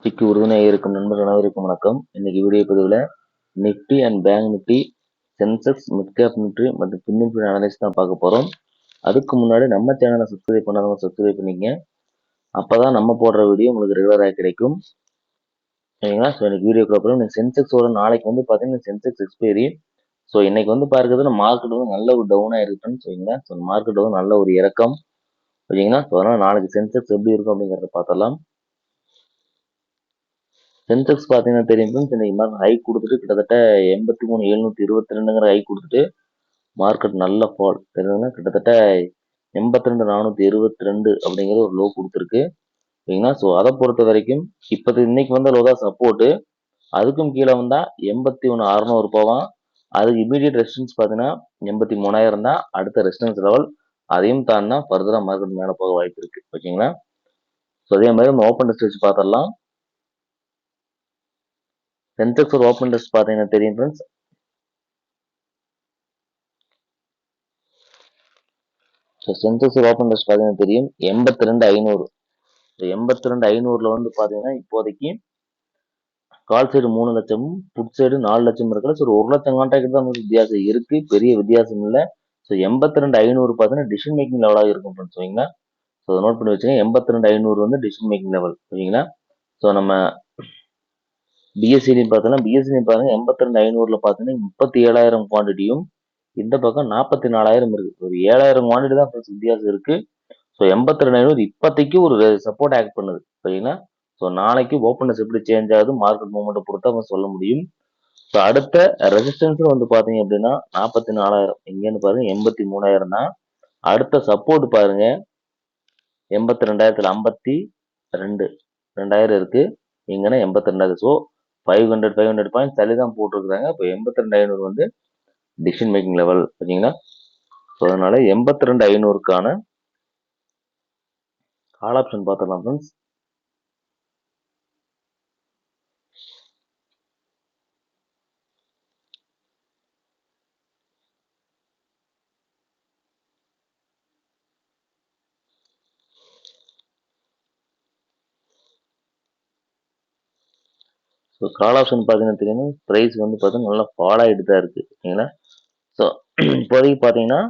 வெற்றிக்கு உறுதுணையாக இருக்கும் நண்பர்கள் அனைவருக்கும் வணக்கம். இன்னைக்கு வீடியோ பதிவில் Nifty and bank Nifty, Sensex, mid cap Nifty மற்றும் பின் நிஃப்டி அனலைஸ் தான் பார்க்க போகிறோம். அதுக்கு முன்னாடி நம்ம சேனலை சப்ஸ்கிரைப் பண்ணாதவங்க சப்ஸ்கிரைப் பண்ணிங்க. அப்போ தான் நம்ம போடுற வீடியோ உங்களுக்கு ரெகுலராக கிடைக்கும். சரிங்களா? ஸோ இன்னைக்கு வீடியோக்குள்ள போகிறோம். இன்னைக்கு சென்செக்ஸோட நாளைக்கு வந்து பார்த்தீங்கன்னா சென்செக்ஸ் எக்ஸ்பைரி. ஸோ இன்னைக்கு வந்து பார்க்குறது மார்க்கெட் வந்து நல்ல ஒரு டவுனாக இருக்குன்னு சரிங்களா? ஸோ மார்க்கெட் வந்து நல்ல ஒரு இறக்கம். சரிங்களா? ஸோ அதனால் நாளைக்கு சென்செக்ஸ் எப்படி இருக்கும் அப்படிங்கிறத பார்த்தலாம். சென்செக்ஸ் பார்த்தீங்கன்னா தெரியும் ஃப்ரெண்ட்ஸ், இன்னைக்கு மார்க்கெட் ஹை கொடுத்துட்டு கிட்டத்தட்ட 83,722ங்கிற ஹை கொடுத்துட்டு மார்க்கெட் நல்ல ஃபால் தெரியுதுன்னா கிட்டத்தட்ட 82,422 அப்படிங்கிற ஒரு லோ கொடுத்துருக்கு. சரிங்களா? ஸோ அதை பொறுத்த வரைக்கும் இன்னைக்கு வந்த லோ தான் சப்போர்ட்டு. அதுக்கும் கீழே வந்தா 81,600 போவான். அதுக்கு இமீடியட் ரெசிஸ்டன்ஸ் பார்த்தீங்கன்னா 83,000 தான் அடுத்த ரெசிஸ்டன்ஸ் லெவல். அதையும் தாண்டினா ஃபர்தரா மார்க்கெட் மேலே போக வாய்ப்பு இருக்கு. ஓகேங்களா? ஸோ அதே மாதிரி நம்ம ஓப்பன் டெஸ்ட் வச்சு பார்த்துடலாம். சென்செக்ஸ் ஒரு ஓப்பன் டெஸ்ட் பார்த்தீங்கன்னா தெரியும் friends. So Sensex open test பார்த்தீங்கன்னா தெரியும் 82,500. ஸோ 82,500ல வந்து பார்த்தீங்கன்னா இப்போதைக்கு கால் சைடு 3 லட்சமும் புட் சைடு 4 லட்சம் இருக்குல்ல. ஸோ ஒரு 1 லட்சம் கான்டாக்ட் தான் நமக்கு வித்தியாசம் இருக்கு, பெரிய வித்தியாசம் இல்லை. ஸோ 82,500 பார்த்தீங்கன்னா டிசிஷன் மேக்கிங் லெவலாக இருக்கும் ஃப்ரெண்ட்ஸ். சரிங்களா? ஸோ அதை நோட் பண்ணி வச்சுங்க. 82,500 வந்து டிசிஷன் மேக்கிங் லெவல். சரிங்களா? ஸோ நம்ம பிஎஸ்சிலையும் பார்த்தோம்னா பிஎஸ்சிலையும் பாருங்க 82,500ல பார்த்தீங்கன்னா 37,000 குவான்டிட்டியும் இந்த பக்கம் 44,000 இருக்கு. ஒரு 7,000 குவான்டிட்டி தான் வித்தியாசம் இருக்கு. ஸோ 82,500 இப்போதைக்கு ஒரு சப்போர்ட் ஆக்ட் பண்ணுது. சரிங்களா? ஸோ நாளைக்கு ஓப்பனஸ் எப்படி சேஞ்ச் ஆகுது மார்க்கெட் மூவ்மெண்ட்டை பொறுத்து அவங்க சொல்ல முடியும். ஸோ அடுத்த ரெசிஸ்டன்ஸ் வந்து பார்த்தீங்க அப்படின்னா 44,000. எங்கேன்னு பாருங்க 83,000 தான். அடுத்த சப்போர்ட் பாருங்க 82,052 2000 இருக்கு. எங்கன்னா 82,000. ஸோ 500 பாயிண்ட்ஸ் தள்ளி தான் போட்டிருக்காங்க. இப்போ 82,500 வந்து டிசிஷன் மேக்கிங் லெவல். ஓகேங்களா? ஸோ அதனால 82,500க்கான கால் ஆப்ஷன் பார்த்துக்கலாம் ஃப்ரெண்ட்ஸ். ஸோ கால் ஆப்ஷன் பார்த்தீங்கன்னா தெரியும் ப்ரைஸ் வந்து பார்த்தீங்கன்னா நல்லா ஃபால் ஆகிட்டு தான் இருக்கு. ஓகேங்களா? ஸோ இப்போதைக்கு பார்த்தீங்கன்னா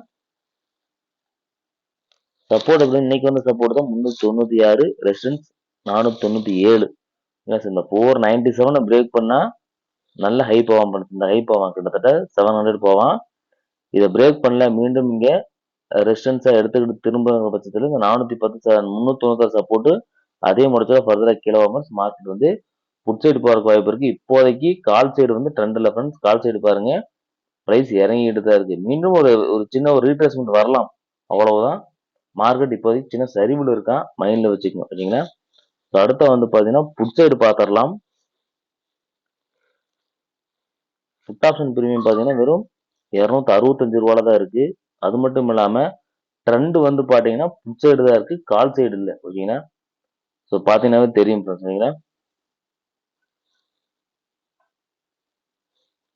சப்போர்ட் அப்படின்னு இன்னைக்கு வந்து சப்போர்ட் தான் 396, ரெசிஸ்டன்ஸ் 497. இந்த 497 பிரேக் பண்ணா நல்ல ஹை போவான். இந்த ஹை போவான் கிட்டத்தட்ட 700 போவான். இதை பிரேக் பண்ணல மீண்டும் இங்க ரெசிஸ்டன்ஸா எடுத்துக்கிட்டு திரும்ப பட்சத்தில் இந்த 410 396 சப்போர்ட் அதே முடிச்சா ஃபர்தரா கீழே மார்க்கெட் வந்து புட் சைடு போறதுக்கு வாய்ப்பு இருக்கு. இப்போதைக்கு கால் சைடு வந்து ட்ரெண்ட்ல ஃப்ரெண்ட்ஸ். கால் சைடு பாருங்க பிரைஸ் இறங்கிட்டு தான் இருக்கு. மீண்டும் ஒரு ஒரு சின்ன ஒரு ரீட்ரேஸ்மெண்ட் வரலாம், அவ்வளவுதான். மார்க்கெட் இப்போதைக்கு சின்ன சரிவில் இருக்கான், மைண்ட்ல வச்சுக்கணும். ஓகேங்களா? அடுத்த வந்து பாத்தீங்கன்னா புட் சைடு பாத்திரலாம். புட் ஆப்ஷன் பிரீமியம் பாத்தீங்கன்னா வெறும் 265 ரூபால தான் இருக்கு. அது மட்டும் இல்லாம ட்ரெண்ட் வந்து பாத்தீங்கன்னா புட் சைடு தான் இருக்கு, கால் சைடு இல்லை. ஓகேங்களா? ஸோ பாத்தீங்கன்னாவே தெரியும் சரிங்களா?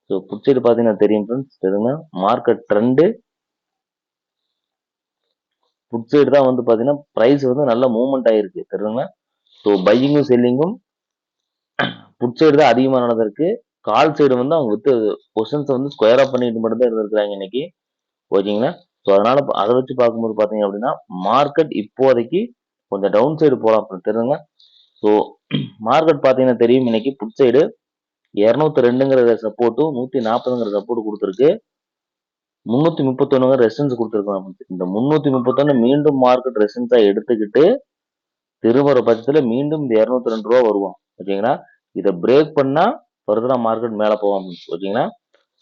ஸோ புட் சைடு பாத்தீங்கன்னா தெரியும் ஃப்ரெண்ட்ஸ். தெரியுங்க மார்க்கெட் ட்ரெண்டு புட் சைடு தான் வந்து பாத்தீங்கன்னா பிரைஸ் வந்து நல்ல மூவ்மெண்ட் ஆயிருக்கு. தெரியுங்களா? ஸோ பையிங்கும் செல்லிங்கும் புட் சைடு தான் அதிகமாக நடந்திருக்கு. கால் சைடு வந்து அவங்க வித்து பொசிஷன்ஸ் வந்து ஸ்கொயர் ஆஃப் பண்ணிட்டு மட்டும் தான் இருந்திருக்காங்க இன்னைக்கு. ஓகேங்களா? ஸோ அதனால அதை வச்சு பார்க்கும்போது பார்த்தீங்க அப்படின்னா மார்க்கெட் இப்போதைக்கு கொஞ்சம் டவுன் சைடு போகலாம் தெரியுங்க. ஸோ மார்க்கெட் பார்த்தீங்கன்னா தெரியும் இன்னைக்கு புட் சைடு 202ங்கிற சப்போர்ட்டும் 140ங்கிற சப்போர்ட் கொடுத்துருக்கு. 331 ரெசிஸ்டன்ஸ் கொடுத்துருக்கோம். இந்த 331 மீண்டும் மார்க்கெட் ரெசிஸ்டன்ஸா எடுத்துக்கிட்டு திரும்புற பட்சத்துல மீண்டும் இந்த 202 ரூபா வருவோம். ஓகேங்களா? இதை பிரேக் பண்ணா ஃபர்தரா மார்க்கெட் மேல போவாங்க. ஓகேங்களா?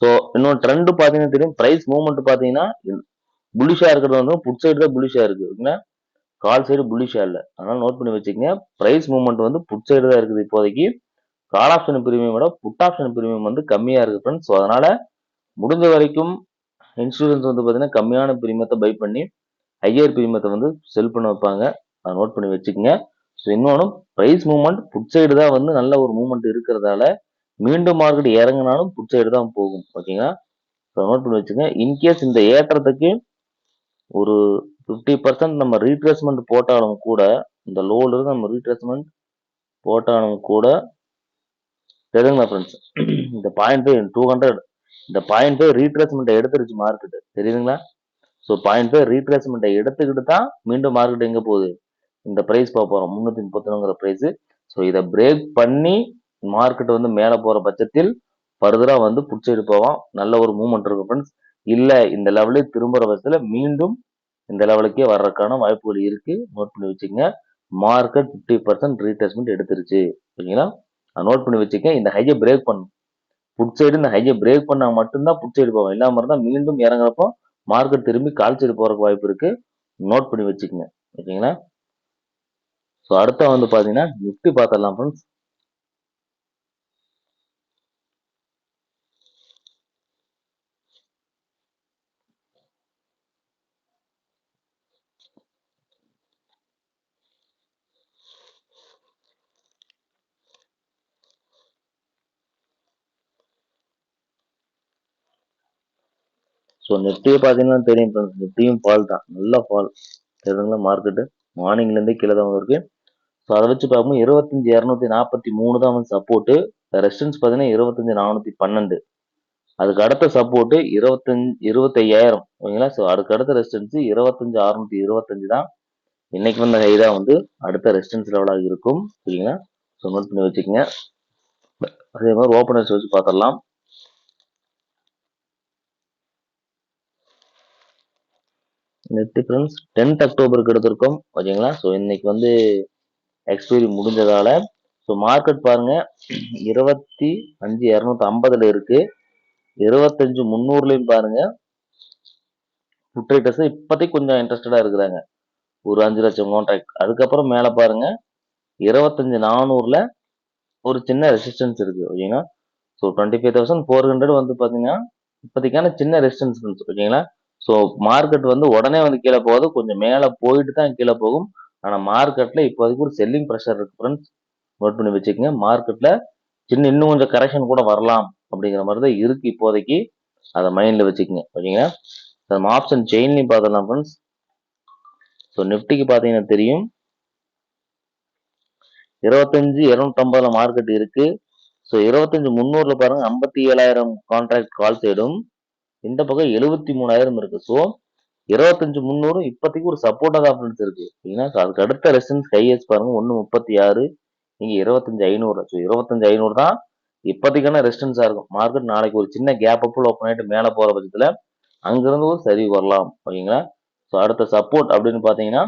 ஸோ இன்னொரு ட்ரெண்ட் பாத்தீங்கன்னா தெரியும் பிரைஸ் மூவ்மெண்ட் பாத்தீங்கன்னா புல்லிஷா இருக்கிறது வந்து புட் சைடு தான் புல்லிஷா இருக்கு. ஓகேங்களா? கால் சைடு புல்லிஷா இல்ல. அதனால நோட் பண்ணி வச்சுக்கோங்க. பிரைஸ் மூவ்மெண்ட் வந்து புட் சைடு தான் இருக்குது இப்போதைக்கு. கால் ஆப்ஷன் பிரீமியம் விட புட் ஆப்ஷன் பிரீமியம் வந்து கம்மியா இருக்கு ஃப்ரெண்ட்ஸ். ஸோ அதனால முடிஞ்ச வரைக்கும் இன்சூரன்ஸ் வந்து பாத்தீங்கன்னா கம்மியான பிரீமியத்தை பை பண்ணி ஹையர் பிரீமியத்தை வந்து செல் பண்ண வைப்பாங்க. அதை நோட் பண்ணி வச்சுக்கோங்க. ஸோ இன்னொன்று பிரைஸ் மூவ்மெண்ட் புட் சைடு தான் வந்து நல்ல ஒரு மூவ்மெண்ட் இருக்கிறதால மீண்டும் மார்க்கெட் இறங்கினாலும் புட் சைடு தான் போகும். ஓகேங்களா? ஸோ நோட் பண்ணி வச்சுங்க. இன்கேஸ் இந்த ஏற்றத்துக்கு ஒரு 50% நம்ம ரீட்ரேஸ்மெண்ட் போட்டாலும் கூட இந்த லோல இருந்து நம்ம ரீட்ரேஸ்மெண்ட் போட்டாலும் கூட தெரியுங்களா ஃப்ரெண்ட்ஸ், இந்த 0.5 இந்த 0.5 ரீட்ரேஸ்மெண்ட் எடுத்துருச்சு மார்க்கெட், தெரியுதுங்களா? ஸோ 0.5 ரீட்ரேஸ்மெண்ட் எடுத்துக்கிட்டு தான் மீண்டும் மார்க்கெட் எங்க போகுது, இந்த பிரைஸ் பார்க்க போறோம் 331ங்கிற பிரைஸ். ஸோ இதை பிரேக் பண்ணி மார்க்கெட் வந்து மேல போற பட்சத்தில் ஃபர்தரா வந்து புட் சைடு போவோம், நல்ல ஒரு மூவ்மெண்ட் இருக்கும் ஃப்ரெண்ட்ஸ். இல்ல இந்த லெவலே திரும்புற பட்சத்துல மீண்டும் இந்த லெவலுக்கே வர்றதுக்கான வாய்ப்புகள் இருக்கு, நோட் பண்ணி வச்சுக்கோங்க. மார்க்கெட் 50% ரீட்ரேஸ்மெண்ட் எடுத்துருச்சு, ஓகேங்களா? நோட் பண்ணி வச்சுக்க. இந்த ஹையை பிரேக் பண்ணும், புட் சைடு இந்த ஹையை பிரேக் பண்ணா மட்டும்தான் புட் சைடு போவோம், இல்லாம இருந்தா மீண்டும் இறங்குறப்போ மார்க்கெட் திரும்பி கால் சைடு போறதுக்கு வாய்ப்பு இருக்கு, நோட் பண்ணி வச்சுக்கோங்க, ஓகேங்களா? ஸோ அடுத்த வந்து பாத்தீங்கன்னா நிஃப்டி பார்த்துடலாம் ஃப்ரெண்ட்ஸ். ஸோ நிஃப்டியை பார்த்தீங்கன்னா தெரியும் ஃப்ரெண்ட்ஸ், நிஃப்டியும் ஃபால் தான், நல்ல ஃபால், தெரியுதுங்களா? மார்க்கெட்டு மார்னிங்லேருந்தே கீழே தான் இருக்கு. ஸோ அதை வச்சு பார்க்கும்போது 25,243 தான் வந்து சப்போர்ட்டு. ரெசிஸ்டன்ஸ் பார்த்தீங்கன்னா 25,412. அதுக்கு அடுத்த சப்போர்ட்டு 25,000, ஓகேங்களா? ஸோ அதுக்கு அடுத்த ரெசிஸ்டன்ஸ் 25,625 தான். இன்னைக்கு வந்த ஹை தான் வந்து அடுத்த ரெசிஸ்டன்ஸ் லெவலாக இருக்கும், சரிங்களா? ஸோ நோட் பண்ணி வச்சுக்கோங்க. அதே மாதிரி ஓப்பனர்ஸ் வச்சு பார்த்துடலாம். நிஃப்டி ஃப்ரெண்ட்ஸ் 10th அக்டோபருக்கு எடுத்திருக்கோம், ஓகேங்களா? ஸோ இன்னைக்கு வந்து எக்ஸ்பைரி முடிஞ்சதால ஸோ மார்க்கெட் பாருங்க 25,250 இருக்கு, 25,300 பாருங்க. புட் ரைட்டர்ஸ் இப்போதைக்கு கொஞ்சம் இன்ட்ரெஸ்டடா இருக்கிறாங்க, ஒரு 5 லட்சம் கான்ட்ராக்ட். அதுக்கப்புறம் மேல பாருங்க 25,400 ஒரு சின்ன ரெசிஸ்டன்ஸ் இருக்கு, ஓகேங்களா? ஸோ 25,400 வந்து பாத்தீங்கன்னா இப்போதைக்கான சின்ன ரெசிஸ்டன்ஸ், ஓகேங்களா? ஸோ மார்க்கெட் வந்து உடனே வந்து கீழே போகாது, கொஞ்சம் மேலே போயிட்டு தான் கீழே போகும். ஆனா மார்க்கெட்ல இப்போதைக்கு ஒரு செல்லிங் ப்ரெஷர் இருக்கு ஃப்ரெண்ட்ஸ், நோட் பண்ணி வச்சுக்கோங்க. மார்க்கெட்ல இன்னும் கொஞ்சம் கரெக்ஷன் கூட வரலாம் அப்படிங்கிற மாதிரி தான் இருக்கு இப்போதைக்கு, அதை மைண்ட்ல வச்சுக்கோங்க, ஓகேங்களா? நம்ம ஆப்ஷன் செயின்லையும் பார்த்துடலாம் ஃப்ரெண்ட்ஸ். ஸோ நிஃப்டிக்கு பார்த்தீங்கன்னா தெரியும் 25,250 மார்க்கெட் இருக்கு. ஸோ 25,300 பாருங்க 57,000 கான்ட்ராக்ட் கால் சைடும், இந்த பக்கம் 73,000 இருக்கு. ஸோ 25,300 இப்போதைக்கு ஒரு சப்போர்ட்டா தான் ஃப்ரெண்ட்ஸ் இருக்கு, சரிங்களா? ஸோ அதுக்கு அடுத்த ரெசிஸ்டன்ஸ் கையேஸ் பாருங்க 136, இங்க 25,500. ஸோ 25,500 தான் இப்போதைக்கான ரெசிஸ்டன்ஸா இருக்கும். மார்க்கெட் நாளைக்கு ஒரு சின்ன கேப் அப் ஓப்பன் ஆயிட்டு மேல போற பட்சத்துல அங்கிருந்து ஒரு சரிவு வரலாம், ஓகேங்களா? ஸோ அடுத்த சப்போர்ட் அப்படின்னு பாத்தீங்கன்னா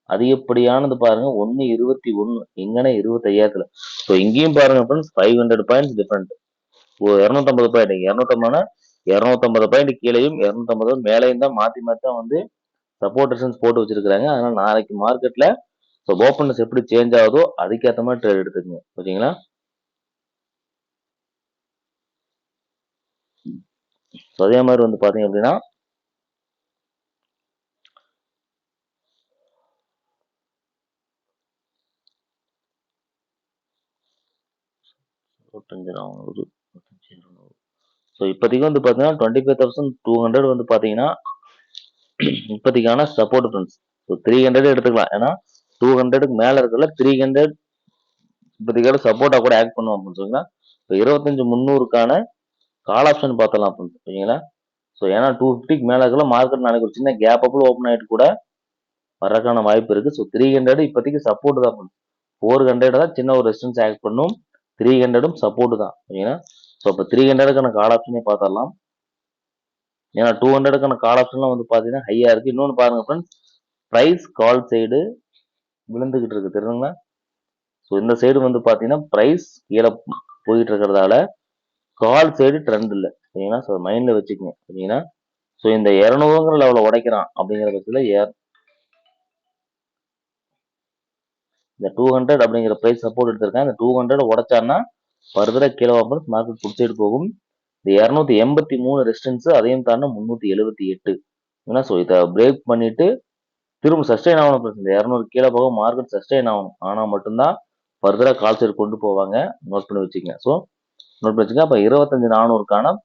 அதிகப்படியானது பாருங்க 121, எங்கன்னா 25,000. ஸோ இங்கேயும் பாருங்க friends 500 points different, 250 point, 250 point கீழேயும் 250 மேலேயும் தான் மாத்தி மாத்தி தான் வந்து சப்போர்ட் ரெசிஸ்டன்ஸ் போட்டு வச்சிருக்காங்க. அதனால நாளைக்கு மார்க்கெட்ல ஓப்பனஸ் எப்படி சேஞ்ச் ஆகுதோ அதுக்கேற்ற மாதிரி ட்ரேட் எடுத்துக்கங்க, ஓகேங்களா? அதே மாதிரி வந்து பாத்தீங்க அப்படின்னா 25,400. ஸோ இப்போதைக்கு வந்து பாத்தீங்கன்னா 25,200 வந்து பாத்தீங்கன்னா இப்போதைக்கான சப்போர்ட் ஃப்ரெண்ட்ஸ். ஸோ 300 எடுத்துக்கலாம், ஏன்னா 200க்கு மேல இருக்கல 300 இப்போதைக்கான சப்போர்ட்டா கூட ஆக்ட் பண்ணுவோம் அப்படின்னு சொன்னா. ஸோ 25,300க்கான கால் ஆப்ஷன் பார்த்தலாம் ஃப்ரெண்ட்ஸ், ஓகேங்களா? ஸோ ஏன்னா 250க்கு மேல இருக்கல மார்க்கெட் நாளைக்கு ஒரு சின்ன கேப் அப்ல ஓப்பன் ஆயிட்டு கூட வர்றதுக்கான வாய்ப்பு இருக்கு. ஸோ 300 இப்போதைக்கு சப்போர்ட் தான் ஃப்ரெண்ட்ஸ், 400 தான் சின்ன ஒரு ரெசிஸ்டன்ஸ் ஆக்ட் பண்ணும், 300ம் சப்போர்ட் தான், ஓகேங்களா? ஸோ இப்போ 300க்கான கால் ஆப்ஷனே பார்த்துடலாம். ஏன்னா 200க்கான கால் ஆப்ஷன்லாம் வந்து பாத்தீங்கன்னா ஹையா இருக்கு. இன்னொன்னு பாருங்க ஃப்ரெண்ட்ஸ், பிரைஸ் கால் சைடு விழுந்துகிட்டு இருக்கு, தெரியுங்களா? ஸோ இந்த சைடு வந்து பாத்தீங்கன்னா பிரைஸ் கீழே போயிட்டு இருக்கிறதால கால் சைடு ட்ரெண்ட் இல்லை, சரிங்களா? ஸோ மைண்ட்ல வச்சுக்கோங்க, சரிங்களா? ஸோ இந்த 200ங்கிற லெவலை உடைக்கிறான் அப்படிங்கிற பட்சத்துல இந்த 200 அப்படிங்கிற பிரைஸ் சப்போர்ட் எடுத்திருக்கேன், இந்த 200 உடைச்சான்னா ஃபர்தரா கீழே வாபஸ் மார்க்கெட் புட் சைடு போகும். இந்த 283 ரெசிஸ்டன்ஸ், அதையும் தாண்ட 378, ஏன்னா ஸோ இதை பிரேக் பண்ணிட்டு திரும்ப சஸ்டைன் ஆகணும் ஃப்ரெண்ட்ஸ். இந்த 200 கீழே போக மார்க்கெட் சஸ்டைன் ஆகணும், ஆனா மட்டும்தான் ஃபர்தரா கால் சைடு கொண்டு போவாங்க, நோட் பண்ணி வச்சுக்கோங்க. ஸோ நோட் பண்ணி வச்சுக்கோங்க. அப்போ 25,400க்கான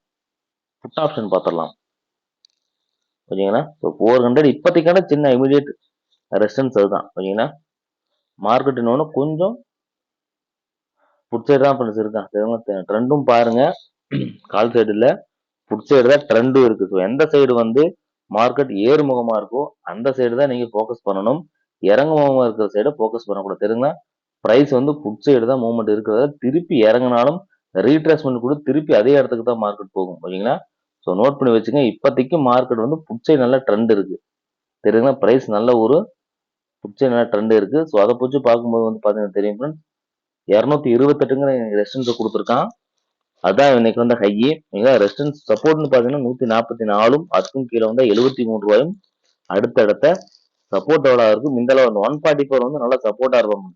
புட் ஆப்ஷன் பார்த்துடலாம், ஓகேங்களா? ஸோ 400 இப்போதைக்கான சின்ன இமீடியட் ரெசிஸ்டன்ஸ் அதுதான், ஓகேங்களா? மார்க்கெட் இன்னொன்று கொஞ்சம் புட் சைடு தான் ஃப்ரெண்ட்ஸ் இருக்கான். ட்ரெண்டும் பாருங்க, கால் சைடு இல்ல, புட் சைடு தான் ட்ரெண்டும் இருக்கு. ஸோ எந்த சைடு வந்து மார்க்கெட் ஏறுமுகமா இருக்கோ அந்த சைடு தான் நீங்க ஃபோக்கஸ் பண்ணணும். இறங்குமுகமா இருக்கிற சைடை ஃபோக்கஸ் பண்ணக்கூடாது. தெரியுங்களா? பிரைஸ் வந்து புட் சைடு தான் மூவ்மெண்ட் இருக்கிறத, திருப்பி இறங்கினாலும் ரீட்ரேஸ்மெண்ட் கூட திருப்பி அதே இடத்துக்கு தான் மார்க்கெட் போகும். ஓகேங்களா? ஸோ நோட் பண்ணி வச்சுங்க. இப்போதைக்கு மார்க்கெட் வந்து புட் சைடு நல்ல ட்ரெண்ட் இருக்கு. தெரியுங்களா? பிரைஸ் நல்ல ஒரு புட் சைடு நல்ல ட்ரெண்ட் இருக்கு. ஸோ அதை பிடிச்சி பார்க்கும்போது வந்து பாத்தீங்கன்னா தெரியும் ஃப்ரெண்ட்ஸ், 228ங்கிற ரெசிஸ்டன்ஸ் கொடுத்துருக்கான். அதான் இன்னைக்கு வந்து ஹை. ரெசிஸ்டன்ஸ் சப்போர்ட்னு பாத்தீங்கன்னா 144ம், அதுக்கும் கீழே வந்து 73 ரூபாயும் அடுத்தடுத்த சப்போர்ட் எவ்வளவு இருக்கும். இந்த அளவு 144 வந்து நல்லா சப்போர்ட்டா இருக்கும்.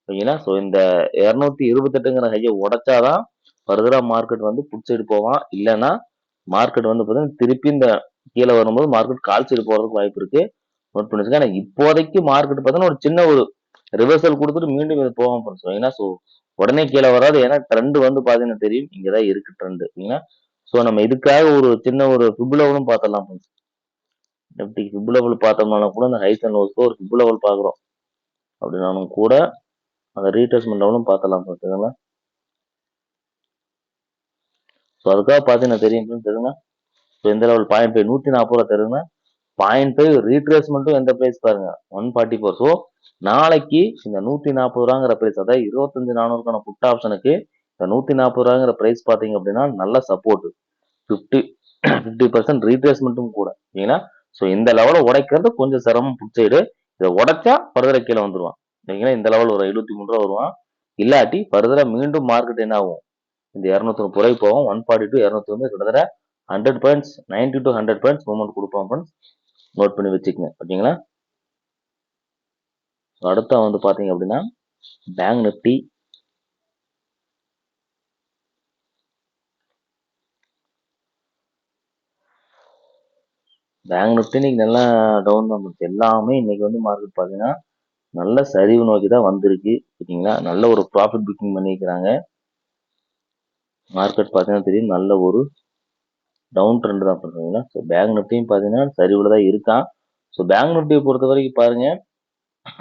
ஓகேங்களா? ஸோ இந்த 228ங்கிற ஹையை உடைச்சாதான் ஃபர்தரா மார்க்கெட் வந்து புட் சைடு போவான். இல்லைன்னா மார்க்கெட் வந்து பாத்தீங்கன்னா திருப்பி இந்த கீழே வரும்போது மார்க்கெட் கால் சைடு போறதுக்கு வாய்ப்பு இருக்கு. நோட் பண்ணி வச்சுக்க. ஆனா இப்போதைக்கு மார்க்கெட் பார்த்தீங்கன்னா ஒரு சின்ன ஒரு ரிவர்சல் கொடுத்துட்டு மீண்டும் இது போகாம போறோம். ஏன்னா ஸோ உடனே கீழே வராது. ஏன்னா ட்ரெண்ட் வந்து பாத்தீங்கன்னா தெரியும், இங்கதான் இருக்கு ட்ரெண்ட். ஓகேங்களா? ஸோ நம்ம இதுக்காக ஒரு சின்ன ஒரு ஃபிப் லெவலும் பார்த்தலாம். நிஃப்டி ஃபிப் லெவல் பார்த்தோம்னாலும் கூட அந்த ஹைஸ் அண்ட் லோஸ்க்கு ஒரு ஃபிப் லெவல் பார்க்குறோம் அப்படின்னாலும் கூட அந்த ரீட்ரேஸ்மெண்ட் லெவலும் பார்த்தலாம். ஓகேங்களா? ஸோ அதுக்காக பார்த்தீங்கன்னா தெரியுங்க. ஸோ எந்த லெவல் 0.5 140 ரூபா தருங்க. 0.5 ரீட்ரேஸ்மெண்ட்டும் எந்த பிரைஸ் பாருங்க, 144. ஸோ நாளைக்கு இந்த 140 ரூபாங்கிற பிரைஸ், அதாவது 25,400க்கான புட் ஆப்ஷனுக்கு இந்த 140 ரூபாங்கிற பிரைஸ் பாத்தீங்க அப்படின்னா நல்ல சப்போர்ட். 50% ரீட்ரேஸ்மெண்ட்டும் கூட. ஏன்னா ஸோ இந்த லெவலை உடைக்கிறது கொஞ்சம் சிரமம் புட் சைடு. இதை உடைச்சா ஃபர்தரா கீழே வந்துருவான். ஓகேங்களா? இந்த லெவல் ஒரு 73 ரூபா வருவான். இல்லாட்டி ஃபர்தரா மீண்டும் மார்க்கெட் என்ன ஆகும், இந்த 230 ரூபாய்க்கு போகும். 140 to 200 கிட்டத்தட்ட 100 பாயிண்ட்ஸ், 90 to 100 பாயிண்ட்ஸ் மூவ்மெண்ட் கொடுப்பான் ஃப்ரெண்ட்ஸ். நோட் பண்ணி வச்சுக்கங்க. ஓகேங்களா? அடுத்த வந்து பாத்தீங்க அப்படின்னா பேங்க் நிப்டி. பேங்க் நிப்டி இன்னைக்கு நல்லா டவுன் தான் போச்சு. எல்லாமே இன்னைக்கு வந்து மார்க்கெட் பாத்தீங்கன்னா நல்ல சரிவு நோக்கி தான் வந்திருக்கு. ஓகேங்களா? நல்ல ஒரு ப்ராஃபிட் புக்கிங் பண்ணிக்கிறாங்க. மார்க்கெட் பாத்தீங்கன்னா தெரியும், நல்ல ஒரு டவுன் ட்ரெண்ட் தான் பண்றீங்களா. ஸோ பேங்க் நிப்டியும் பாத்தீங்கன்னா சரிவுல தான் இருக்கான். ஸோ பேங்க் நிப்டியை பொறுத்த வரைக்கும் பாருங்க,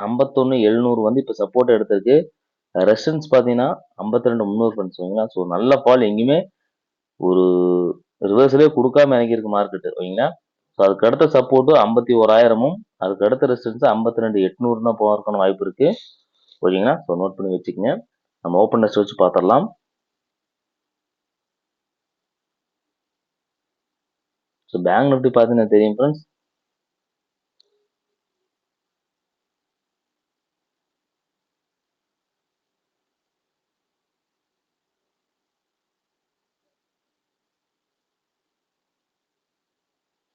51,700 வந்து இப்ப சப்போர்ட் எடுத்திருக்கு. ரெசிஸ்டன்ஸ் பாத்தீங்கன்னா 52,300 ஃப்ரெண்ட்ஸ். ஸோ நல்ல பால் எங்கேயுமே ஒரு ரிவர்சலே கொடுக்காம இறங்கியிருக்கு மார்க்கெட். ஓகேங்களா? ஸோ அதுக்கு அடுத்த சப்போர்ட் 51,000ம், அதுக்கு அடுத்த ரெசிஸ்டன்ஸ் 52,800 தான் போகிறதுக்கான வாய்ப்பு இருக்கு. ஓகேங்களா? ஸோ நோட் பண்ணி வச்சுக்கோங்க. நம்ம ஓப்பன் டெஸ்ட் வச்சு பார்த்துடலாம். ஸோ பேங்க் நிப்டி பார்த்தீங்கன்னா தெரியும் ஃப்ரெண்ட்ஸ்,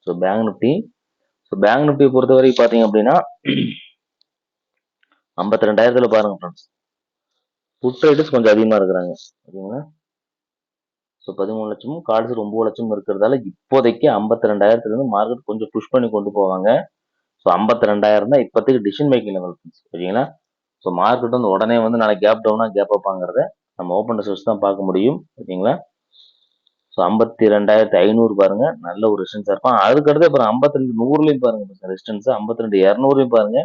ஸோ பேங்க் நிப்டியை பொறுத்த வரைக்கும் பார்த்தீங்க அப்படின்னா 52,000த்துல பாருங்க ஃப்ரெண்ட்ஸ், புட் ரைடர்ஸ் கொஞ்சம் அதிகமா இருக்கிறாங்க. ஓகேங்களா? ஸோ 13 லட்சமும் கால்ஸ் 9 லட்சமும் இருக்கிறதால இப்போதைக்கு 52,000த்துல இருந்து மார்க்கெட் கொஞ்சம் புஷ் பண்ணி கொண்டு போவாங்க. ஸோ 52,000 தான் இப்போதைக்கு டிசிஷன் மேக்கிங் லெவல். ஓகேங்களா? ஸோ மார்க்கெட் வந்து உடனே வந்து நாளைக்கு கேப் டவுனா கேப் அப்பாங்கிறத நம்ம ஓப்பன் டெஸ்ட் தான் பார்க்க முடியும். ஓகேங்களா? ஸோ 52,500 பாருங்க, நல்ல ஒரு ரெசிஸ்டன்ஸ் இருப்பான். அதுக்கடுத்து அப்புறம் 52,100லையும் பாருங்க ரெசிஸ்டன்ஸ், 52,200லையும் பாருங்க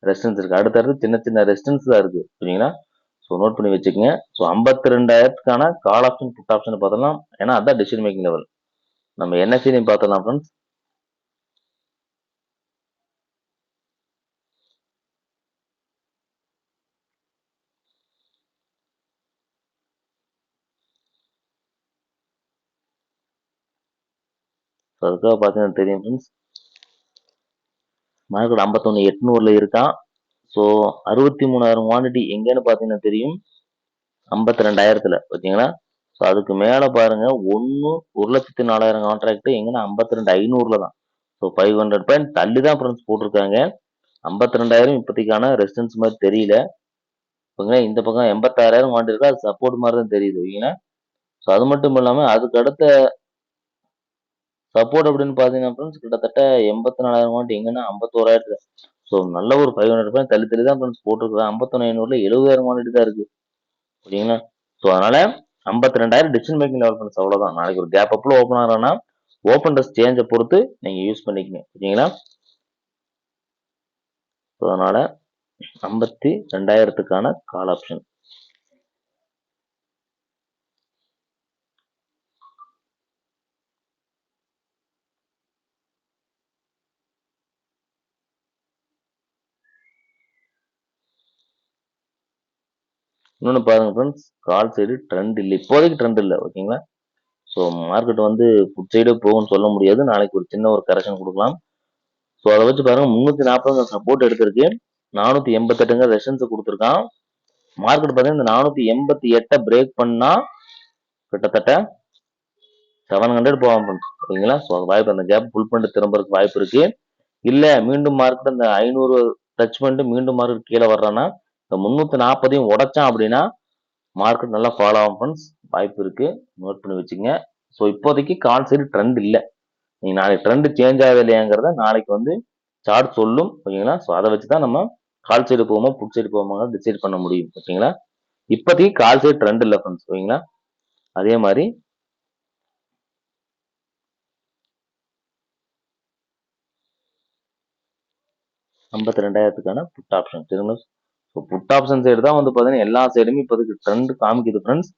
ரெசிஸ்டன்ஸ் இருக்கு. அடுத்தடுத்து சின்ன சின்ன ரெசிஸ்டன்ஸ் தான் இருக்கு. சரிங்களா? ஸோ நோட் பண்ணி வச்சுக்கோங்க. ஸோ 52,000க்கான கால் ஆப்ஷன் புட் ஆப்ஷன் பார்த்தலாம். ஏன்னா அதான் டிசிஷன் மேக்கிங் லெவல். நம்ம என்எஸ்சிலையும் பார்த்தலாம் ஃப்ரெண்ட்ஸ். ஸோ அதுக்காக பார்த்தீங்கன்னா தெரியும் ஃப்ரெண்ட்ஸ், மார்க்கெட் 51,800ல இருக்கான். ஸோ 63,000 குவான்டிட்டி எங்கன்னு பார்த்தீங்கன்னா தெரியும், 52,000த்துல. ஓகேங்களா? ஸோ அதுக்கு மேல பாருங்க, 1,04,000 கான்ட்ராக்ட் எங்கன்னா 52,500ல தான். ஸோ 500 பாயிண்ட் தள்ளி தான் ஃப்ரெண்ட்ஸ் போட்டிருக்காங்க. 52,000 இப்போதைக்கான ரெசிஸ்டன்ஸ் மாதிரி தெரியல. ஓகேங்களா? இந்த பக்கம் 86,000 குவான்டிட்டி இருக்கா, அது சப்போர்ட் மாதிரி தான் தெரியுது. ஓகேங்களா? ஸோ அது மட்டும் இல்லாம அதுக்கு அடுத்த சப்போர்ட் அப்படின்னு பாத்தீங்கன்னா ஃப்ரெண்ட்ஸ், கிட்டத்தட்ட 84,000 குவான்டிட்டி எங்கன்னா 51,000. ஸோ நல்ல ஒரு 500 பாயிண்ட் தள்ளி தள்ளி தான் ஃப்ரெண்ட்ஸ் போட்டிருக்காங்க. 51,500ல 70,000 குவான்டிட்டி தான் இருக்கு. ஓகேங்களா? ஸோ அதனால 52,000 டிசிஷன் மேக்கிங் லெவல் ஃப்ரெண்ட்ஸ், அவ்வளவுதான். நாளைக்கு ஒரு கேப் அப்ல ஓப்பன் ஆகிறோம்னா ஓப்பன் டெஸ்ட் சேஞ்சை பொறுத்து நீங்க யூஸ் பண்ணிக்கங்க. ஓகேங்களா? ஸோ அதனால 52,000க்கான கால் ஆப்ஷன். இன்னொன்னு பாருங்க ஃப்ரெண்ட்ஸ், கால் சைடு ட்ரெண்ட் இல்லை, இப்போதைக்கு ட்ரெண்ட் இல்லை. ஓகேங்களா. ஸோ மார்க்கெட் வந்து புட் சைடே போகும்னு சொல்ல முடியாது. நாளைக்கு ஒரு சின்ன ஒரு கரெக்ஷன் கொடுக்கலாம். ஸோ அதை வச்சு பாருங்க, 340 சப்போர்ட் எடுத்திருக்கு, 488 ரெசிஸ்டன்ஸ் கொடுத்துருக்கான். மார்க்கெட் பார்த்தீங்கன்னா இந்த 488 பிரேக் பண்ணா கிட்டத்தட்ட 700 போவான் ஃப்ரெண்ட்ஸ். ஓகேங்களா. ஸோ அது வாய்ப்பு, அந்த கேப் ஃபுல் பண்ணிட்டு திரும்பறதுக்கு வாய்ப்பு இருக்கு. இல்ல மீண்டும் மார்க்கெட் இந்த 500 டச் பண்ணிட்டு மீண்டும் மார்க்கெட் கீழே வர்றான்னா இந்த 340 உடைச்சான் அப்படின்னா மார்க்கெட் நல்லா ஃபாலோ ஆகும் ஃப்ரெண்ட்ஸ். வாய்ப்பு இருக்கு, நோட் பண்ணி வச்சுங்க. ஸோ இப்போதைக்கு கால் சைடு ட்ரெண்ட் இல்லை. நீங்க நாளைக்கு ட்ரெண்ட் சேஞ்ச் ஆகுது இல்லையாங்கிறத நாளைக்கு வந்து சார்ட் சொல்லும். ஓகேங்களா. ஸோ அதை வச்சு தான் நம்ம கால் சைடு போவோமா புட் சைடு போவோமா டிசைட் பண்ண முடியும். ஓகேங்களா. இப்போதைக்கு கால் சைடு ட்ரெண்ட் இல்லை ஃப்ரெண்ட்ஸ். ஓகேங்களா. அதே மாதிரி 52,000க்கான புட் ஆப்ஷன் திரும்ப. ஸோ புட் ஆப்ஷன் சைடு தான் வந்து பார்த்தீங்கன்னா எல்லா சைடுமே இப்போதைக்கு ட்ரெண்ட் காமிக்குது ஃப்ரெண்ட்ஸ்.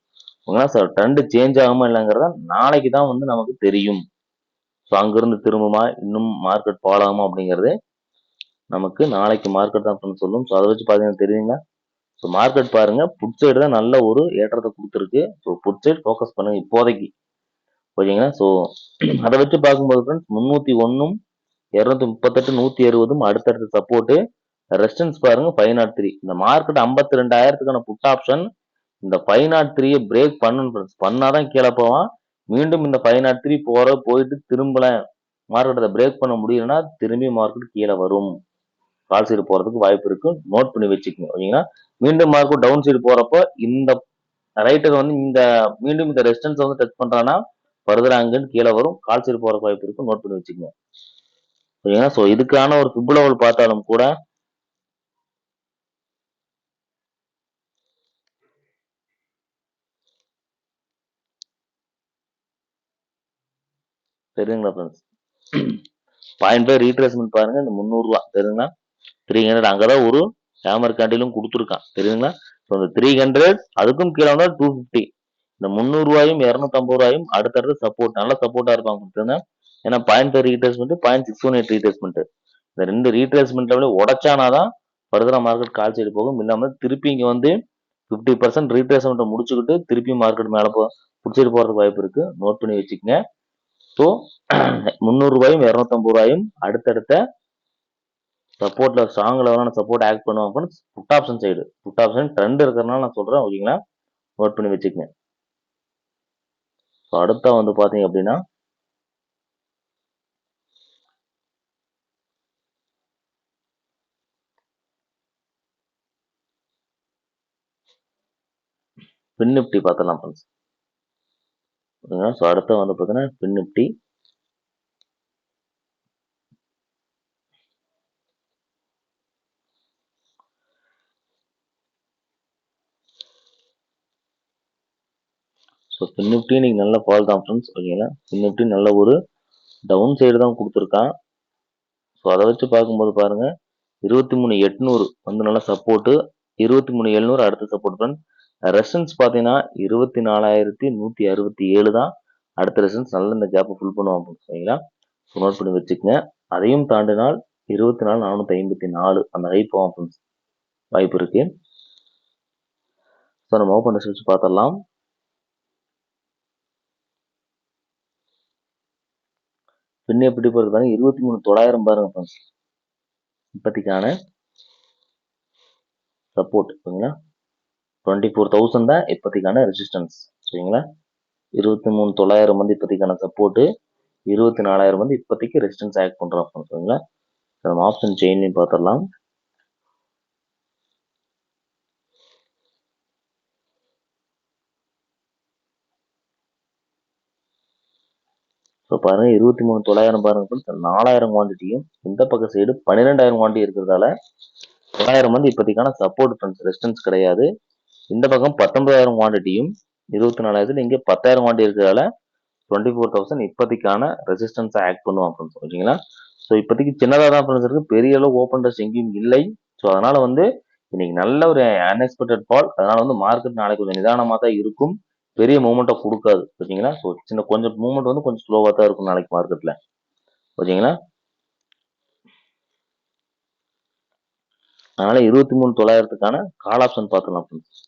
ஓகேங்களா. சார் ட்ரெண்ட் சேஞ்ச் ஆகுமா இல்லைங்கிறத நாளைக்கு தான் வந்து நமக்கு தெரியும். ஸோ அங்கிருந்து திரும்புமா இன்னும் மார்க்கெட் ஃபாலோ ஆகுமா அப்படிங்கிறது நமக்கு நாளைக்கு மார்க்கெட் தான் ஃப்ரெண்ட்ஸ் சொல்லும். ஸோ அதை வச்சு பார்த்தீங்கன்னா தெரியுங்களா. ஸோ மார்க்கெட் பாருங்க, புட் சைடு தான் நல்ல ஒரு ஏற்றத்தை கொடுத்துருக்கு. ஸோ புட் சைடு ஃபோக்கஸ் பண்ணுங்க இப்போதைக்கு. ஓகேங்களா. ஸோ அதை வச்சு பார்க்கும்போது ஃப்ரெண்ட்ஸ் 301, 238, 160 அடுத்தடுத்த சப்போர்ட். ரெசிஸ்டன்ஸ் பாருங்க 503. இந்த மார்க்கெட் 52,000க்கான புட் ஆப்ஷன் இந்த 503 பிரேக் பண்ணணும் ஃப்ரெண்ட்ஸ். பண்ணாதான் கீழே போவான். மீண்டும் இந்த 503 போயிட்டு திரும்பல மார்க்கெட் அதை பிரேக் பண்ண முடியலன்னா திரும்பி மார்க்கெட் கீழே வரும். கால் சைடு போறதுக்கு வாய்ப்பு இருக்கு, நோட் பண்ணி வச்சுக்கோங்க. ஓகேங்களா. மீண்டும் மார்க்கெட் டவுன் சைடு போறப்ப இந்த ரைட்டர் வந்து இந்த மீண்டும் இந்த ரெசிஸ்டன்ஸ் வந்து டச் பண்றான்னா ஃபர்தரா அங்கிருந்து கீழே வரும். கால் சைடு போற வாய்ப்பு இருக்கு, நோட் பண்ணி வச்சுக்கோங்க. ஓகேங்களா. ஸோ இதுக்கான ஒரு ஃபிப் லெவல் பார்த்தாலும் கூட தெரியுங்களா ஃப்ரெண்ட்ஸ். 0.5 ரீட்ரேஸ்மெண்ட் பாருங்க, இந்த 300 ரூபா தெரியுங்களா. 300 அங்கதான் ஒரு ஹேமர் கேண்டிலும் கொடுத்துருக்கான் தெரியுங்களா. ஸோ இந்த 300 அதுக்கும் கீழே வந்தா 250. இந்த 300 ரூபாயும் 250 ரூபாயும் அடுத்தடுத்து சப்போர்ட் நல்ல சப்போர்ட்டா இருப்பாங்க கொடுத்துருங்க. ஏன்னா 0.5 ரீட்ரேஸ்மெண்ட், 0.618 ரீட்ரேஸ்மெண்ட், இந்த ரெண்டு ரீட்ரேஸ்மெண்ட் லெவலே உடைச்சானாதான் ஃபர்தரா மார்க்கெட் கால் சைடு போகும். இல்லாம திருப்பி இங்க வந்து 50% ரீட்ரேஸ்மெண்ட் முடிச்சுக்கிட்டு திருப்பி மார்க்கெட் மேல புடிச்சிட்டு போறதுக்கு வாய்ப்பு இருக்கு, நோட் பண்ணி வச்சுக்கோங்க. ஸோ 300 ரூபாயும் 250 ரூபாயும் அடுத்தடுத்த சப்போர்ட்ல ஸ்ட்ராங் லெவலான சப்போர்ட் ஆக்ட் பண்ணுவாங்க. Put option side, put option trend இருக்கிறதுனால நான் சொல்றேன். ஓகேங்களா. நோட் பண்ணி வச்சுக்கோங்க. ஸோ அடுத்த வந்து பாத்தீங்க அப்படின்னா பின் நிப்டி பார்த்தலாம் ஃப்ரெண்ட்ஸ். ஓகேங்களா. ஸோ அடுத்த வந்து பார்த்தீங்கன்னா பின் நிப்டி. ஸோ பின் நிப்டி இன்னைக்கு நல்ல ஃபால் தான் ஃப்ரெண்ட்ஸ். ஓகேங்களா. பின் நிப்டி நல்ல ஒரு டவுன் சைடு தான் கொடுத்துருக்கான். ஸோ அதை வச்சு பார்க்கும்போது பாருங்க 23,800 வந்து நல்ல சப்போர்ட், 23,700 அடுத்த சப்போர்ட் ஃப்ரெண்ட்ஸ். ரெசன்ஸ் பார்த்தீங்கன்னா 24,167 தான் அடுத்த ரெசன்ஸ். நல்ல இந்த கேப்பை ஃபுல் பண்ணுவாங்க. சரிங்களா. ஸோ நோட் பண்ணி வச்சுக்கோங்க. அதையும் தாண்டினால் 24,454 அந்த ஹை போவான் ஃப்ரெண்ட்ஸ், வாய்ப்பு இருக்கு. ஸோ நம்ம ஓப்பன் வச்சு பார்த்துடலாம். பின்ன எப்படி போறது பாருங்க, 23,900 பாருங்க ஃப்ரெண்ட்ஸ், இப்போதைக்கான சப்போர்ட். ஓகேங்களா. 24,000 தான் இப்போதைக்கான ரெசிஸ்டன்ஸ். சரிங்களா. 23,900 வந்து இப்போதைக்கான சப்போர்ட், 24,000 வந்து இப்போதைக்கு ரெசிஸ்டன்ஸ் ஆக்ட் பண்றோம். ஓகேங்களா. நம்ம ஆப்ஷன் செயின்லையும் பார்த்துடலாம். ஸோ பாருங்க 23,900 பாருங்க ஃப்ரெண்ட்ஸ், 4,000 குவான்டிட்டியும் இந்த பக்கம் சைடு 12,000 குவான்டிட்டி இருக்கிறதால 9,000 வந்து இப்போதைக்கான சப்போர்ட் ஃப்ரெண்ட்ஸ், ரெசிஸ்டன்ஸ் கிடையாது. இந்த பக்கம் 19,000 குவான்டிட்டியும் 24,000 இங்கே 10,000 குவான்டிட்டி இருக்கிறதால 24,000 இப்போதைக்கான ரெசிஸ்டன்ஸ் ஆக்ட் பண்ணுவாங்க ஃப்ரெண்ட்ஸ். ஓகேங்களா. ஸோ இப்போதைக்கு சின்னதாக தான் ஃப்ரெண்ட்ஸ் இருக்கு, பெரிய அளவு ஓப்பன் டெஸ்ட் எங்கேயும் இல்லை. ஸோ அதனால வந்து இன்னைக்கு நல்ல ஒரு அன்எக்ஸ்பெக்டட் ஃபால். அதனால வந்து மார்க்கெட் நாளைக்கு கொஞ்சம் நிதானமாக தான் இருக்கும், பெரிய மூமெண்ட்டை கொடுக்காது. ஓகேங்களா. ஸோ சின்ன கொஞ்சம் மூமெண்ட் வந்து கொஞ்சம் ஸ்லோவாக தான் இருக்கும் நாளைக்கு மார்க்கெட்ல. ஓகேங்களா. அதனால 23,900க்கான கால் ஆப்ஷன் பார்த்துக்கலாம் ஃப்ரெண்ட்ஸ்.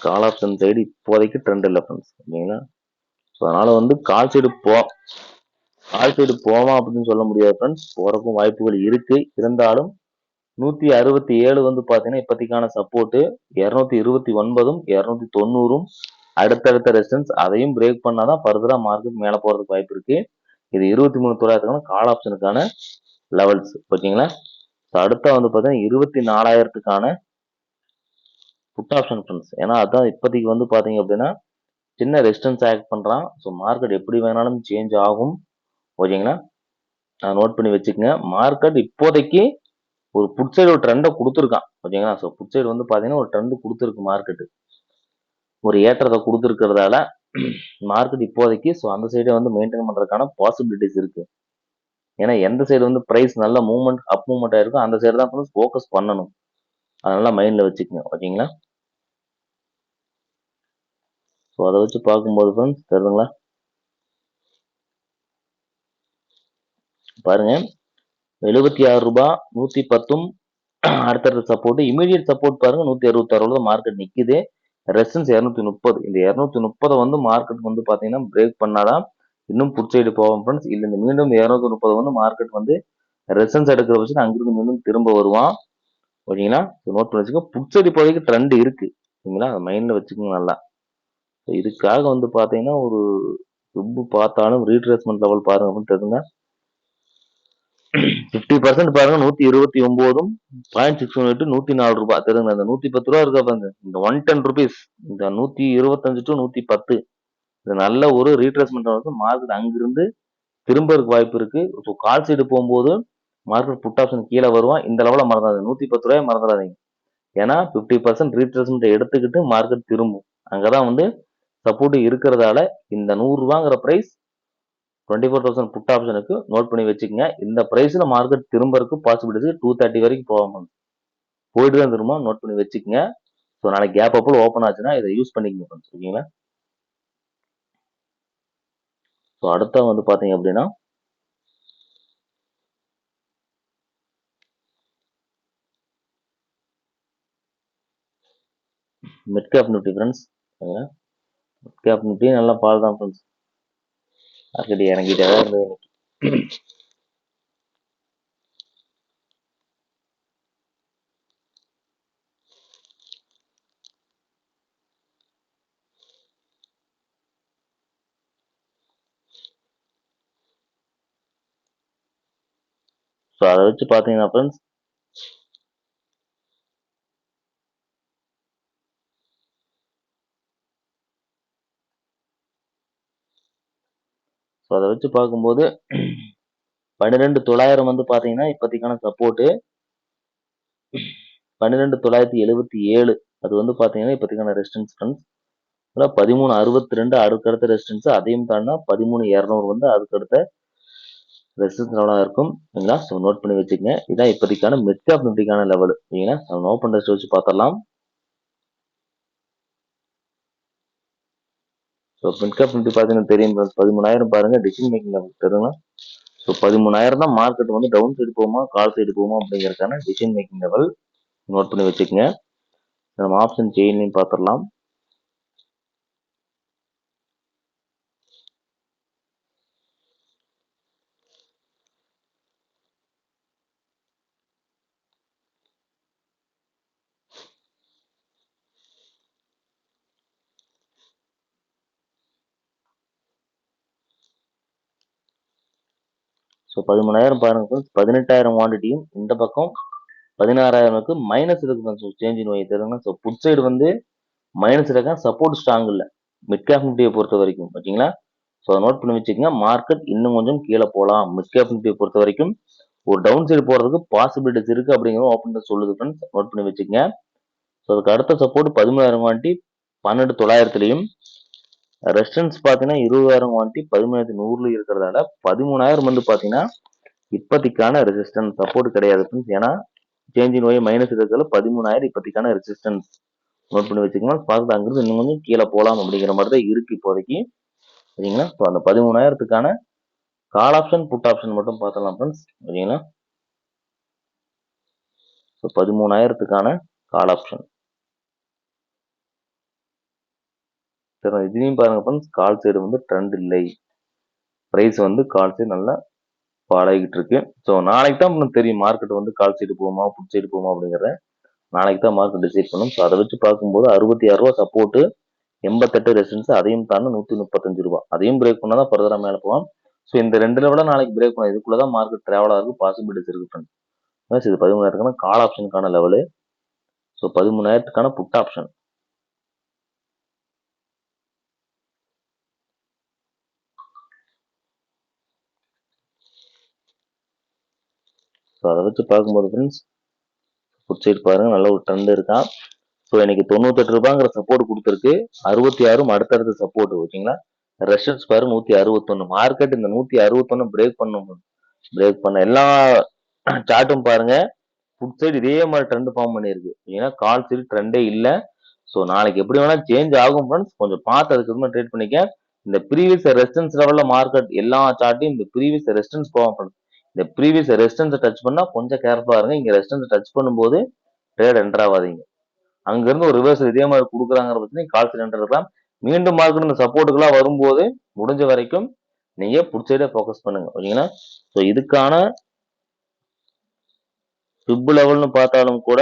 கால் ஆப்ஷன் சைடு இப்போதைக்கு ட்ரெண்ட் இல்லை ஃப்ரெண்ட்ஸ், ஓகேங்களா. ஸோ அதனால வந்து கால் சைடு போவான் அப்படின்னு சொல்ல முடியாது ஃப்ரெண்ட்ஸ். போறக்கும் வாய்ப்புகள் இருக்கு. இருந்தாலும் 167 வந்து பாத்தீங்கன்னா இப்போதைக்கான சப்போர்ட், 229ம் 290ம் அடுத்தடுத்த ரெசிஸ்டன்ஸ். அதையும் பிரேக் பண்ணாதான் ஃபர்தரா மார்க்கெட் மேல போறதுக்கு வாய்ப்பு இருக்கு. இது 23 தொள்ளாயிரத்துக்கான கால் ஆப்ஷனுக்கான லெவல்ஸ், ஓகேங்களா. அடுத்த வந்து பாத்தீங்கன்னா 24,000த்துக்கான புட் ஆப்ஷன் ஃப்ரெண்ட்ஸ். ஏன்னா அதான் இப்போதைக்கு வந்து பாத்தீங்க அப்படின்னா சின்ன ரெசிஸ்டன்ஸ் ஆக்ட் பண்றான். ஸோ மார்க்கெட் எப்படி வேணாலும் சேஞ்ச் ஆகும், ஓகேங்களா. நோட் பண்ணி வச்சுக்கோங்க. மார்க்கெட் இப்போதைக்கு ஒரு புட் சைடு ஒரு ட்ரெண்டை கொடுத்துருக்கான், ஓகேங்களா. ஸோ புட் சைடு வந்து பாத்தீங்கன்னா ஒரு ட்ரெண்ட் கொடுத்துருக்கு மார்க்கெட், ஒரு ஏற்றத்தை கொடுத்துருக்கிறதால மார்க்கெட் இப்போதைக்கு ஸோ அந்த சைடை வந்து மெயின்டைன் பண்றதுக்கான பாசிபிலிட்டிஸ் இருக்கு. ஏன்னா எந்த சைடு வந்து பிரைஸ் நல்ல மூவ்மெண்ட் அப் மூவ்மெண்ட் ஆயிருக்கும் அந்த சைடு தான் ஃபோக்கஸ் பண்ணணும். அதனால மைண்ட்ல வச்சுக்கோங்க, ஓகேங்களா. ஸோ அதை வச்சு பார்க்கும்போது ஃப்ரெண்ட்ஸ் தெரியுதுங்களா, பாருங்க 76 ரூபாய் 110ம் அடுத்தடுத்த சப்போர்ட். இமீடியட் சப்போர்ட் பாருங்க 166 மார்க்கெட் நிக்குது. ரெசிஸ்டன்ஸ் 230. இந்த 230 வந்து மார்க்கெட் வந்து பாத்தீங்கன்னா பிரேக் பண்ணாதான் இன்னும் புட் சைடு போவோம் ஃப்ரெண்ட்ஸ். இல்ல இந்த மீண்டும் 230 வந்து மார்க்கெட் வந்து ரெசிஸ்டன்ஸ் எடுக்கிற பட்சம் அங்கிருந்து மீண்டும் திரும்ப வருவான், ஓகேங்களா. நோட் பண்ணி வச்சுக்கோ. புட் சைடு இப்போதைக்கு ட்ரெண்ட் இருக்கு, ஓகேங்களா. அதை மைண்ட்ல வச்சுக்கோங்க நல்லா. இதுக்காக வந்து பாத்தீங்கன்னா ஒரு சுப்பு பார்த்தாலும் ரீட்ரேஸ்மெண்ட் லெவல் பாருங்க அப்படின்னு தெரியுங்க. 50% பாருங்க 129ம் 0.618 104 ரூபாய் தெரியுங்க. அந்த 110 ரூபா இருக்கா பாருங்க, இந்த 110 rupees, இந்த 125 to 110 இது நல்ல ஒரு ரீட்ரேஸ்மெண்ட் லெவல். மார்க்கெட் அங்கிருந்து திரும்பறதுக்கு வாய்ப்பு இருக்கு. ஸோ கால் சைடு போகும்போது மார்க்கெட் புட் ஆப்ஷன் கீழே வருவான். இந்த லெவல மறந்துடாதீங்க, 110 ரூபாய் மறந்துடாதீங்க. ஏன்னா 50% ரீட்ரேஸ்மெண்ட் எடுத்துக்கிட்டு மார்க்கெட் திரும்பும். அங்கதான் வந்து சப்போர்ட் இருக்கிறதால இந்த 100 ரூபாங்கிற பிரைஸ் 24,000 புட் ஆப்ஷனுக்கு நோட் பண்ணி வச்சுக்கோங்க. இந்த பிரைஸ்ல மார்க்கெட் திரும்பறதுக்கு பாசிபிலிட்டி 230 வரைக்கும் போவாங்க, போயிட்டு தான் திரும்ப. நோட் பண்ணி வச்சுக்கோங்க. ஸோ நாளைக்கு கேப் அப்போ ஓப்பன் ஆச்சுன்னா இதை யூஸ் பண்ணிக்கங்க, ஓகேங்களா. ஸோ அடுத்த வந்து பாத்தீங்க அப்படின்னா mid cap Nifty friends, mid cap Nifty நல்லா பால் தான் ஃப்ரெண்ட்ஸ். மார்க்கெட் இறங்கிட்டே தான் இருந்தது. ஸோ அதை வச்சு பாத்தீங்கன்னா ஃப்ரெண்ட்ஸ் ஸோ அதை வச்சு பார்க்கும்போது 12,900 வந்து பாத்தீங்கன்னா இப்போதைக்கான சப்போர்ட். 12,977 அது வந்து பாத்தீங்கன்னா இப்போதைக்கான ரெசிஸ்டன்ஸ் ஃப்ரெண்ட்ஸ். 13,62 அடுக்கடுத்த ரெசிஸ்டன்ஸ். அதையும் தாண்டினா 13,200 வந்து அதுக்கடுத்த ரெசிஸ்டன்ஸ் லெவலா இருக்கும், சரிங்களா. ஸோ நோட் பண்ணி வச்சுக்கங்க. இதான் இப்போதைக்கான மிட் கேப் நிஃப்டிக்கான லெவல், சரிங்களா. ஓப்பன் டெஸ்ட் வச்சு பார்த்தரலாம். ஸோ மிட் கேப் நிஃப்டி பார்த்தீங்கன்னா தெரியும், 13,000 பாருங்க டிசிஷன் மேக்கிங் லெவல் தெரியுங்களா. ஸோ 13,000 தான் மார்க்கெட் வந்து டவுன் சைடு போகுமா கால் சைடு போகுமா அப்படிங்கிறதுக்கான டிசிஷன் மேக்கிங் லெவல். நோட் பண்ணி வச்சுக்கோங்க. நம்ம ஆப்ஷன் செயின்லையும் பார்த்துடலாம். ஸோ 13,000 பாருங்க ஃப்ரெண்ட்ஸ். 18,000 குவான்டிட்டியும் இந்த பக்கம் 16,000க்கு மைனஸ் இருக்கு சேஞ்ச் இன் ஒய் தெரியுங்களா. ஸோ புட் சைடு வந்து மைனஸ் இருக்கா, சப்போர்ட் ஸ்ட்ராங் இல்லை மிட் கேப் நிஃப்டியை பொறுத்த வரைக்கும், ஓகேங்களா. ஸோ நோட் பண்ணி வச்சுக்கோங்க. மார்க்கெட் இன்னும் கொஞ்சம் கீழே போகலாம். மிட் கேப் நிஃப்டியை பொறுத்த வரைக்கும் ஒரு டவுன் சைடு போறதுக்கு பாசிபிலிட்டிஸ் இருக்கு அப்படிங்கிறது ஓப்பன் டெஸ்ட் சொல்லுது ஃப்ரெண்ட்ஸ். நோட் பண்ணி வச்சுக்கோங்க. ஸோ அதுக்கு அடுத்த சப்போர்ட் 13,000 குவான்டிட்டி 12,900லையும், ரெசிஸ்டன்ஸ் பார்த்தீங்கன்னா 20,000 குவான்டிட்டி 13,100ல இருக்கிறதால 13,000 வந்து பார்த்தீங்கன்னா இப்போதைக்கான ரெசிஸ்டன்ஸ் சப்போர்ட் கிடையாது ஃப்ரெண்ட்ஸ். ஏன்னா சேஞ்ச் இன் ஒய் மைனஸ் இருக்கிறதுல 13,000 இப்போதைக்கான ரெசிஸ்டன்ஸ். நோட் பண்ணி வச்சுக்கோங்க. பார்த்து அங்கிருந்து இன்னும் கொஞ்சம் கீழே போகலாம் அப்படிங்கிற மாதிரி தான் இருக்கு இப்போதைக்கு, சரிங்களா. ஸோ அந்த 13,000த்துக்கான கால் ஆப்ஷன் புட் ஆப்ஷன் மட்டும் பார்த்தலாம் ஃப்ரெண்ட்ஸ், ஓகேங்களா. ஸோ 13,000த்துக்கான கால் ஆப்ஷன் சரி, இதுலயும் பாருங்க ஃப்ரெண்ட்ஸ், கால் சைடு வந்து ட்ரெண்ட் இல்லை. பிரைஸ் வந்து கால் சைடு நல்லா பாலாகிட்டு இருக்கு. ஸோ நாளைக்கு தான் நமக்கு தெரியும் மார்க்கெட் வந்து கால் சைடு போகுமா புட் சைடு போகுமா அப்படிங்கிறத. நாளைக்கு தான் மார்க்கெட் டிசைட் பண்ணும். ஸோ அதை வச்சு பார்க்கும்போது 66 ரூபா சப்போர்ட், 88 ரெசிஸ்டன்ஸ், அதையும் தாண்டி 135 ரூபா, அதையும் பிரேக் பண்ணா தான் ஃபர்தரா மேல போகும். ஸோ இந்த ரெண்டு லெவல நாளைக்கு பிரேக் பண்ணும். இதுக்குள்ளதான் மார்க்கெட் டிராவல் ஆகுது, பாசிபிலிட்டிஸ் இருக்கு ஃப்ரெண்ட்ஸ். இது 13,000க்கான கால் ஆப்ஷனுக்கான லெவலு. ஸோ 13,000க்கான புட் ஆப்ஷன். ஸோ அதை வச்சு பார்க்கும்போது ஃப்ரெண்ட்ஸ், புட் சைடு பாருங்க நல்ல ஒரு ட்ரெண்ட் இருக்கான். ஸோ இன்னைக்கு 98 ரூபாங்கிற சப்போர்ட் கொடுத்துருக்கு. 66 அடுத்தடுத்த சப்போர்ட், ஓகேங்களா. ரெசிஸ்டன்ஸ் பாரு 161. மார்க்கெட் இந்த 161 பிரேக் பண்ணும். பிரேக் பண்ண எல்லா சார்ட்டும் பாருங்க, புட் சைடு இதே மாதிரி ட்ரெண்ட் ஃபார்ம் பண்ணிருக்கு. ஏன்னா கால் சைடு ட்ரெண்டே இல்ல. ஸோ நாளைக்கு எப்படி வேணா சேஞ்ச் ஆகும் ஃப்ரெண்ட்ஸ். கொஞ்சம் பார்த்து அதுக்கு ட்ரேட் பண்ணிக்க. இந்த ப்ரீவியஸ் ரெசிஸ்டன்ஸ் லெவல்ல மார்க்கெட் எல்லா சார்ட்டையும் இந்த ப்ரீவியஸ் ரெசிஸ்டன்ஸ் போகும் ஃப்ரெண்ட்ஸ். இந்த ப்ரீவியஸ் ரெசிஸ்டன்ஸ் டச் பண்ணா கொஞ்சம் கேர்ஃபுல்லா இருங்க. இங்க ரெசிஸ்டன்ஸ் டச் பண்ணும்போது ட்ரேட் என்டர் ஆகாதீங்க. அங்க இருந்து ஒரு ரிவர்ஸ் இதே மாதிரி கொடுக்குறாங்கிற பட்சம் கால் சைடு என்டர் இருக்கலாம். மீண்டும் மார்க்கெட் இந்த சப்போர்ட்டுக்குலாம் வரும்போது முடிஞ்ச வரைக்கும் நீங்க புட் சைடே ஃபோக்கஸ் பண்ணுங்க, ஓகேங்களா. ஸோ இதுக்கான ஃபிப் லெவல்னு பார்த்தாலும் கூட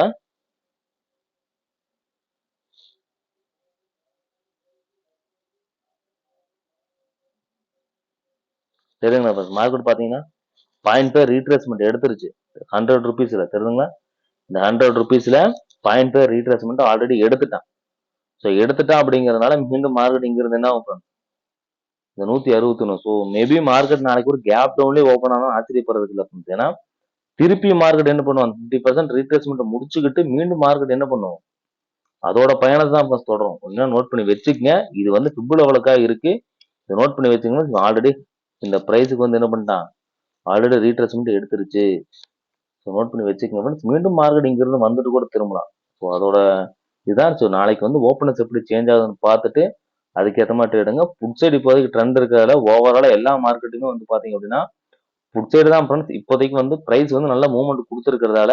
தெரியுங்களா, மார்க்கெட் பாத்தீங்கன்னா 0.5 ரீட்ரேஸ்மெண்ட் எடுத்துருச்சு 100 ருபீஸ்ல, தெரியுதுங்களா. இந்த 100 ருபீஸ்ல 0.5 ரீட்ரேஸ்மெண்ட் ஆல்ரெடி எடுத்துட்டான். ஸோ எடுத்துட்டான் அப்படிங்கிறதுனால மீண்டும் மார்க்கெட் இங்க இருந்து என்ன ஆகும், இந்த 161. ஸோ மேபி மார்க்கெட் நாளைக்கு ஒரு கேப் டவுன்லயே ஓப்பன் ஆனா ஆச்சரியப்படுறதுக்கு இல்லை. ஏன்னா திருப்பி மார்க்கெட் என்ன பண்ணுவாங்க, 50% ரீட்ரேஸ்மெண்ட் முடிச்சுக்கிட்டு மீண்டும் மார்க்கெட் என்ன பண்ணுவோம், அதோட பயணத்தை தான் தொடரும். கொஞ்சம் நோட் பண்ணி வச்சுக்கங்க. இது வந்து ஃபிப் லெவலுக்காக இருக்கு. இதை நோட் பண்ணி வச்சுக்கோங்க. ஆல்ரெடி இந்த பிரைஸுக்கு வந்து என்ன பண்ணிட்டான், ஆல்ரெடி ரீட்ரேஸ்மெண்ட் எடுத்துருச்சு. ஸோ நோட் பண்ணி வச்சுக்கோங்க ஃப்ரெண்ட்ஸ். மீண்டும் மார்க்கெட் இங்கிருந்து வந்துட்டு கூட திரும்பலாம். ஸோ அதோட இதுதான். ஸோ நாளைக்கு வந்து ஓப்பனஸ் எப்படி சேஞ்ச் ஆகுதுன்னு பார்த்துட்டு அதுக்கேற்ற மாதிரி ட்ரேடுங்க. புட் சைடு இப்போதைக்கு ட்ரெண்ட் இருக்கிறதால ஓவராலா எல்லா மார்க்கெட்டுக்கும் வந்து பாத்தீங்க அப்படின்னா புட் சைடு தான் ஃப்ரெண்ட்ஸ். இப்போதைக்கு வந்து பிரைஸ் வந்து நல்ல மூவ்மெண்ட் கொடுத்துருக்கிறதால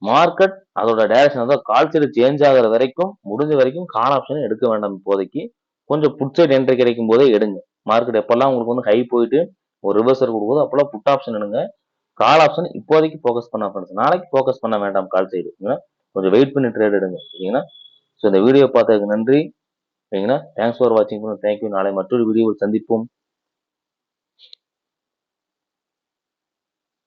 மார்க்கெட் அதோட டைரக்ஷன் அதாவது கால் சைடு சேஞ்ச் ஆகிற வரைக்கும் முடிஞ்ச வரைக்கும் கால் ஆப்ஷன் எடுக்க வேண்டாம். இப்போதைக்கு கொஞ்சம் புட் சைடு என்ட்ரி கிடைக்கும் போதே எடுங்க. மார்க்கெட் எப்பெல்லாம் உங்களுக்கு வந்து ஹை போயிட்டு ஒரு ரிவர்சல் கொடுக்குதோ அப்பெல்லாம் புட் ஆப்ஷன் எடுங்க. கால் ஆப்ஷன் இப்போதைக்கு ஃபோக்கஸ் பண்ண ஃப்ரெண்ட்ஸ். நாளைக்கு ஃபோக்கஸ் பண்ண வேண்டாம் கால் சைடு. கொஞ்சம் வெயிட் பண்ணி ட்ரேட் எடுங்க, சரிங்களா. ஸோ இந்த வீடியோ பார்த்ததுக்கு நன்றி, சரிங்களா. தேங்க்ஸ் ஃபார் வாட்சிங். தேங்க்யூ. நாளை மற்றொரு வீடியோவில் சந்திப்போம்.